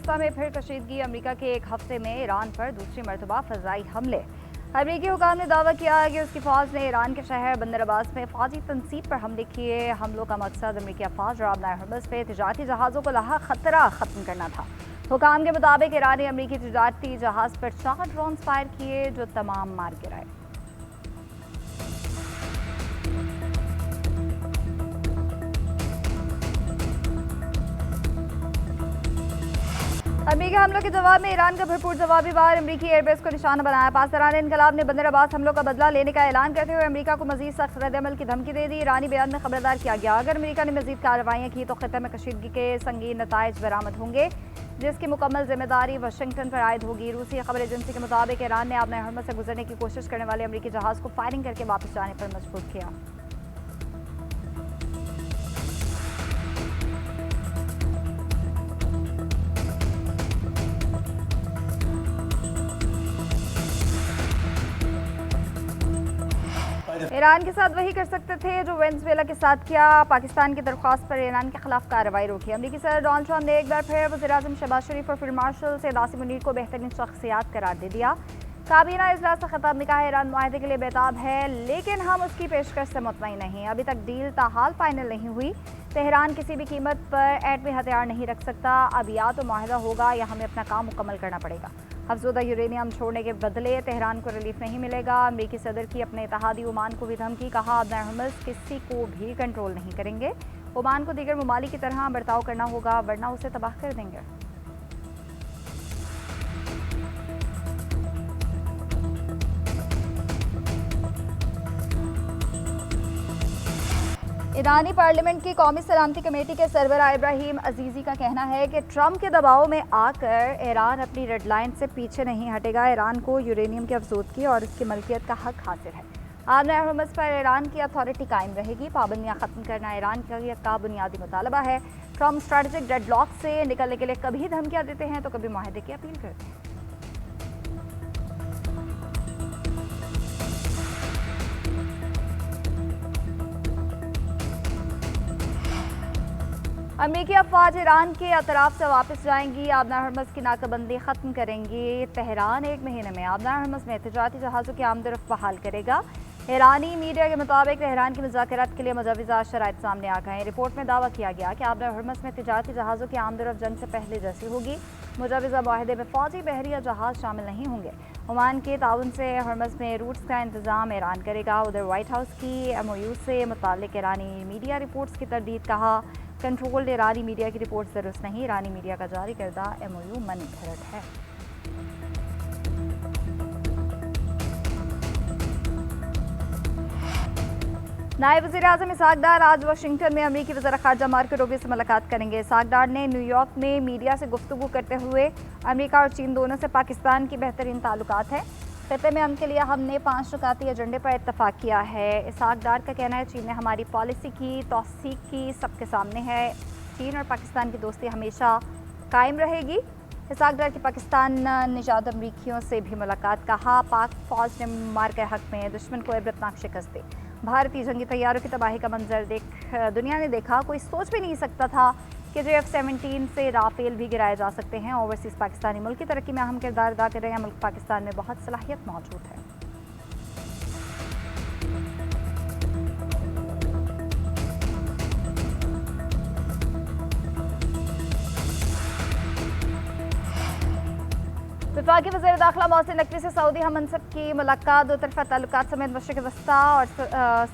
वस्ता में फिर कशीदगी। अमेरिका के एक हफ्ते में ईरान पर दूसरी मरतबा फ़ज़ाई हमले। अमेरिकी हुकाम ने दावा किया है कि उसकी फ़ौज ने ईरान के शहर बंदर अब्बास में फ़ौजी तनसीब पर हमले किए। हमलों का मकसद अमेरिकी अफवाज और आबनाए हरमुज़ पे तिजारती जहाज़ों को लाहा खतरा ख़त्म करना था। हुकाम के मुताबिक ईरान ने अमेरिकी तिजारती जहाज़ पर 4 ड्रोन फायर किए जो तमाम मार गिराए। अमेरिकी हमलों के जवाब में ईरान का भरपूर जवाबी वार। अमेरिकी एयरबेस को निशाना बनाया। पासदारान इनकलाब ने बंदर अब्बास हमलों का बदला लेने का ऐलान करते हुए अमेरिका को मजीद सख्त रद्द-ए-अमल की धमकी दे दी। ईरानी बयान में खबरदार किया गया, अगर अमेरिका ने मजीद कार्रवाइयाँ की तो खित्ते में कशीदगी के संगीन नताइज बरामद होंगे, जिसकी मुकम्मल जिम्मेदारी वाशिंगटन पर आयद होगी। रूसी खबर एजेंसी के मुताबिक ईरान ने आबनाए हरमुज़ से गुजरने की कोशिश करने वाले अमेरिकी जहाज़ को फायरिंग करके वापस जाने पर मजबूर किया। ईरान के साथ वही कर सकते थे जो वेनेजुएला के साथ किया। पाकिस्तान की दरख्वास्त पर ईरान के खिलाफ कार्रवाई रोकी। अमेरिकी सदर डोनाल्ड ट्रंप ने एक बार फिर वज़ीर-ए-आज़म शहबाज शरीफ और फील्ड मार्शल सैयद आसिम मुनीर को बेहतरीन शख्सियात करार दे दिया। काबीना इजलास से खिताब में कहा, ईरान मुआहदे के लिए बेताब है लेकिन हम उसकी पेशकश से मुतमईन नहीं। अभी तक डील ताहाल फाइनल नहीं हुई। तेहरान किसी भी कीमत पर एटमी हथियार नहीं रख सकता। अब या तो मुआहदा होगा या हमें अपना काम मुकम्मल करना पड़ेगा। अफजोदा यूरेनियम छोड़ने के बदले तेहरान को रिलीफ नहीं मिलेगा। अमेरिकी सदर की अपने इत्तेहादी ओमान को भी धमकी। कहा, आबनाए हरमुज़ किसी को भी कंट्रोल नहीं करेंगे। ओमान को दीगर ममालिक की तरह बर्ताव करना होगा वरना उसे तबाह कर देंगे। ईरानी पार्लियामेंट की कौमी सलामती कमेटी के सरबराह इब्राहिम अजीज़ी का कहना है कि ट्रंप के दबाव में आकर ईरान अपनी रेड लाइन से पीछे नहीं हटेगा। ईरान को यूरेनियम की अफजोदगी और उसकी मलकियत का हक हासिल है। आबनाए हरमुज़ पर ईरान की अथॉरिटी कायम रहेगी। पाबंदियाँ ख़त्म करना ईरान का बुनियादी मुतालबा है। ट्रंप स्ट्रेटेजिक डेडलॉक से निकलने के लिए कभी धमकियाँ देते हैं तो कभी मुआहदे की अपील करते हैं। अमेरिकी अफवाज ईरान के अतराफ से वापस जाएंगी। आबनाए हरमुज़ की नाकाबंदी ख़त्म करेंगी। तेहरान 1 महीने में आबनाए हरमुज़ में तिजारती जहाज़ों की आमदरफ्त बहाल करेगा। ईरानी मीडिया के मुताबिक तेहरान की मुज़ाकरात के लिए मुजव्वज़ा शराइत सामने आ गए। रिपोर्ट में दावा किया गया कि आबनाए हरमुज़ में तिजारती जहाज़ों की आमदरफ्त जंग से पहले जैसी होगी। मुजव्वज़ा मुआहदे में फ़ौजी बहरिया जहाज़ शामिल नहीं होंगे। ओमान के ताउन से हरमुज़ में रूट्स का इंतज़ाम ईरान करेगा। उधर वाइट हाउस की MOU से मुताल्लिक़ ईरानी मीडिया रिपोर्ट्स की तरदीद। कहा, कंट्रोल्ड ईरानी मीडिया की रिपोर्ट दुरुस्त नहीं। ईरानी मीडिया का जारी करदा MOU मनगढ़ंत है। नायब वज़ीर-ए-आज़म इसहाक़ डार आज वाशिंगटन में अमेरिकी वज़ीर ख़ारजा मार्को रूबियो से मुलाकात करेंगे। इसहाक़ डार ने न्यूयॉर्क में मीडिया से गुफ्तगू करते हुए अमेरिका और चीन दोनों से पाकिस्तान की बेहतरीन ताल्लुकात हैं। खित्ते में अमन के लिए हमने 5 नुकाती एजेंडे पर इत्तफाक किया है। इसहाक़ डार का कहना है, चीन ने हमारी पॉलिसी की तौसीक की सबके सामने है। चीन और पाकिस्तान की दोस्ती हमेशा कायम रहेगी। इसहाक़ डार की पाकिस्तान निजात अमरीकियों से भी मुलाकात। कहा, पाक फ़ौज ने मार के हक़ में दुश्मन को इबरतनाक शिकस्त दी। भारतीय जंगी तैयारों की तबाही का मंजर दुनिया ने देखा। कोई सोच भी नहीं सकता था कि F-17 से राफेल भी गिराए जा सकते हैं। ओवरसीज़ पाकिस्तानी मुल्क की तरक्की में अहम किरदार अदा कर रहे हैं। मुल्क पाकिस्तान में बहुत सलाहियत मौजूद है। वफाकी वज़ीर दाखिला मोहसिन नकवी से सऊदी हम मनसब की मुलाकात। दो तरफ़ा ताल्लुकात समेत मशरिक़ वस्ता और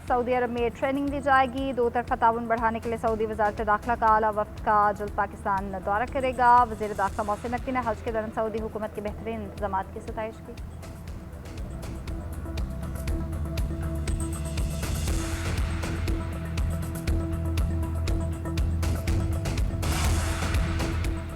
सऊदी अरब में ट्रेनिंग दी जाएगी। दो तरफ़ा ताउन बढ़ाने के लिए सऊदी वज़ारत दाखिला का आला वफ़द का जल्द पाकिस्तान दौरा करेगा। वज़ीर दाखिला मोहसिन नकवी ने हज के दौरान सऊदी हुकूमत के बेहतरीन इंतज़ामात की सताइश की।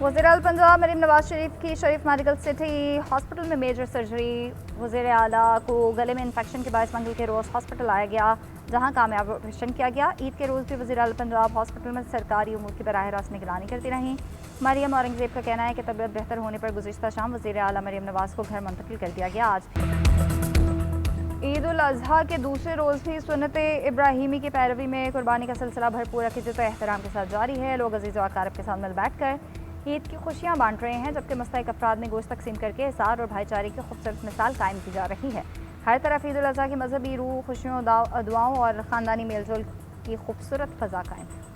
वज़ीर-ए-आला पंजाब मरीम नवाज शरीफ की शरीफ मेडिकल सिटी हॉस्पिटल में मेजर सर्जरी। वज़ीर आला को गले में इन्फेक्शन के बायस मंगल के रोज़ हॉस्पिटल लाया गया, जहां कामयाब ऑपरेशन किया गया। ईद के रोज़ भी वज़ीर-ए-आला पंजाब हॉस्पिटल में सरकारी उमूर की बराह रास्त निगरानी करती रहीं। मरियम औरंगज़ेब का कहना है कि तबीयत बेहतर होने पर गुज़िश्ता शाम वज़ीर आला मरियम नवाज को घर मुंतकिल कर दिया गया। आज ईद उल अज़हा के दूसरे रोज़ भी सुन्नत इब्राहिमी की पैरवी में कुर्बानी का सिलसिला भरपूर अक़ीदत व एहतराम के साथ जारी है। लोग अज़ीज़ व अक़ारिब के साथ मिल बैठ कर ईद की खुशियां बांट रहे हैं, जबकि मुस्तहिक अफराद में गोश्त तकसीम करके इसार और भाईचारे की खूबसूरत मिसाल कायम की जा रही है। हर तरफ ईद उल अज़हा की मजहबी रूह, खुशियों, दुआओं और ख़ानदानी मेलजोल की खूबसूरत फ़ज़ा कायम है।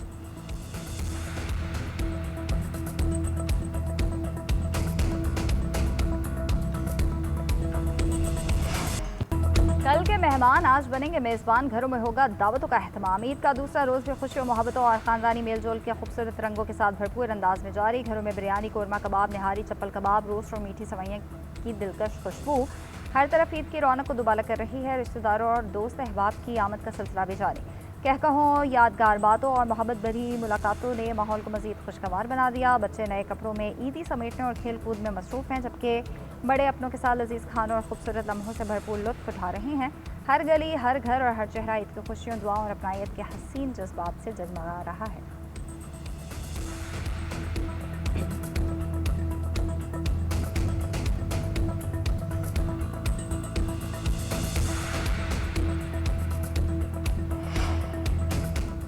कल के मेहमान आज बनेंगे मेज़बान, घरों में होगा दावतों का अहतमाम। ईद का दूसरा रोज़ भी खुशियों, मोहब्बतों और ख़ानदानी मेलजोल के खूबसूरत रंगों के साथ भरपूर अंदाज में जारी। घरों में बिरयानी, कोरमा कबाब, निहारी, चप्पल कबाब, रोस्ट और मीठी सवैयाँ की दिलकश खुशबू हर तरफ ईद की रौनक को दुबाला कर रही है। रिश्तेदारों और दोस्त अहबाब की आमद का सिलसिला भी जारी। कहकहों, यादगार बातों और मोहब्बत भरी मुलाकातों ने माहौल को मज़ीद खुशगवार बना दिया। बच्चे नए कपड़ों में ईदी समेटने और खेल कूद में मसरूफ़ हैं, जबकि बड़े अपनों के साथ लजीज़ खानों और खूबसूरत लम्हों से भरपूर लुत्फ़ उठा रहे हैं। हर गली, हर घर और हर चेहरा ईद की खुशियों, दुआओं और अपनायत के हसीन जज्बात से जगमगा रहा है।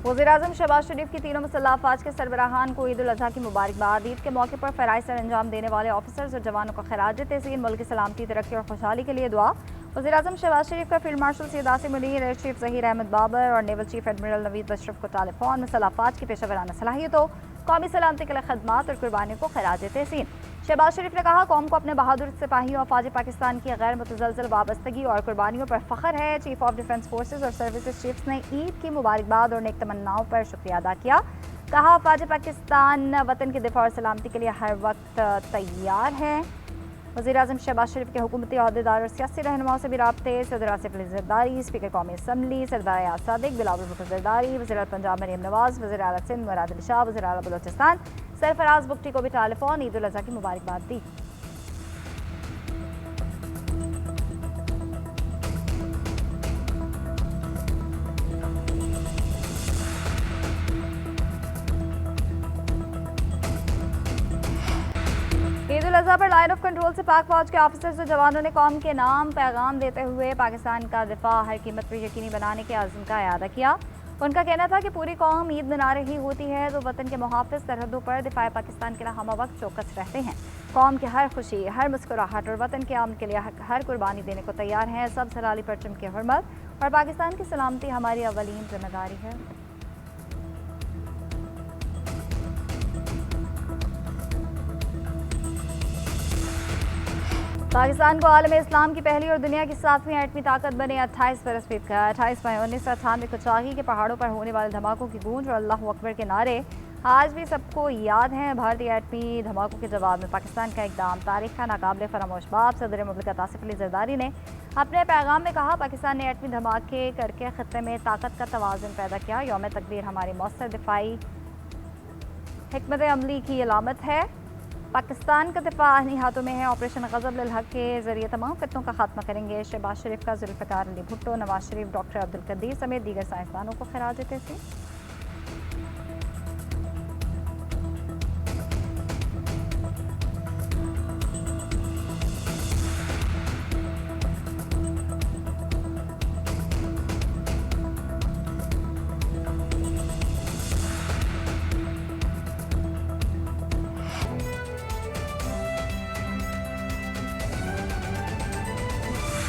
वज़ीर-ए-आज़म शहबाज शरीफ की तीनों मुसल्लह अफ़वाज के सरबराहान को ईद उल अज़हा की मुबारकबाद। ईद के मौके पर फ़राइज़ सर अंजाम देने वाले ऑफिसर्स और जवानों को खिराज तहसीन, मुल्क की सलामती, तरक्की और खुशहाली के लिए दुआ। वज़ीर-ए-आज़म शहबाज शरीफ का field marshal Syed Asim Munir, air chief Zaheer Ahmed Babar और naval chief admiral Naveed Ashraf को टेलीफोन मुसल्लह अफ़वाज की पेशेवराना सलाहियतों, कौमी सलामती के लिए खदमात और कुर्बानियों को खिराज तहसीन। शहबाज शरीफ ने कहा, कौम को अपने बहादुर सिपाहियों और फ़ौज पाकिस्तान की गैर मुतज़लज़ल वाबस्तगी और कुर्बानियों पर फ़ख्र है। चीफ ऑफ डिफेंस फोर्सेज और सर्विसेज चीफ्स ने ईद की मुबारकबाद और नेक तमन्नाओं पर शुक्रिया अदा किया। कहा, फ़ौज पाकिस्तान वतन के दिफा और सलामती के लिए हर वक्त तैयार है। वज़ीर-ए-आज़म शहबाज शरीफ के हुकूमती अहदेदार और सियासी रहनुमाओं से भी राब्ते। सदर आसिफ अली ज़रदारी, स्पीकर कौमी असम्बली सरदार याद सादिक, बिलावल भुट्टो ज़रदारी, वज़ीर पंजाब मरीम नवाज़, वज़ीर आला सिंध मुराद अली शाह, वज़ीर आला बलोचिस्तान सरफराज बुगटी को भी टेलीफोन ईद उल अज़हा की मुबारकबाद दी। ईद उल अज़हा पर लाइन ऑफ कंट्रोल से पाक फौज के ऑफिसर्स और जवानों ने कौम के नाम पैगाम देते हुए पाकिस्तान का दिफा हर कीमत पर यकीनी बनाने के आज़म का इरादा किया। उनका कहना था कि पूरी कौम ईद मना रही होती है तो वतन के मुहाफ़िज़ सरहदों पर दिफा पाकिस्तान के लिए हम वक्त चौकस रहते हैं। कौम की हर खुशी, हर मुस्कुराहट और वतन के अमन के लिए हर कुर्बानी देने को तैयार हैं। सब सलाली परचम की हुर्मत और पाकिस्तान की सलामती हमारी अवलीन जिम्मेदारी है। पाकिस्तान को आलम इस्लाम की पहली और दुनिया की 7वीं एटमी ताकत बने 28 बरस बीत गए। 28 मई 1998 को चाही के पहाड़ों पर होने वाले धमाकों की गूंज और अल्लाह अकबर के नारे आज भी सबको याद हैं। भारतीय एटमी धमाकों के जवाब में पाकिस्तान का इकदाम तारीख का नाकाबिले फरामोश बाब। सदर मुमलिकत आसिफ अली ज़रदारी ने अपने पैगाम में कहा, पाकिस्तान ने एटमी धमाके करके खत्ते में ताकत का तवाज़ुन पैदा किया। यौम तकबीर हमारी मौसर दिफाई हिकमत अमली की अलामत है। पाकिस्तान का दिफा अपनी हाथों में है। ऑपरेशन ग़ज़ब लिल हक़ के ज़रिए तमाम फितनों का खात्मा करेंगे। शहबाज शरीफ का ज़ुल्फ़िकार अली भुट्टो, नवाज शरीफ, डॉक्टर अब्दुल कदीर समेत दीगर साइंसदानों को खिराज तहसीन।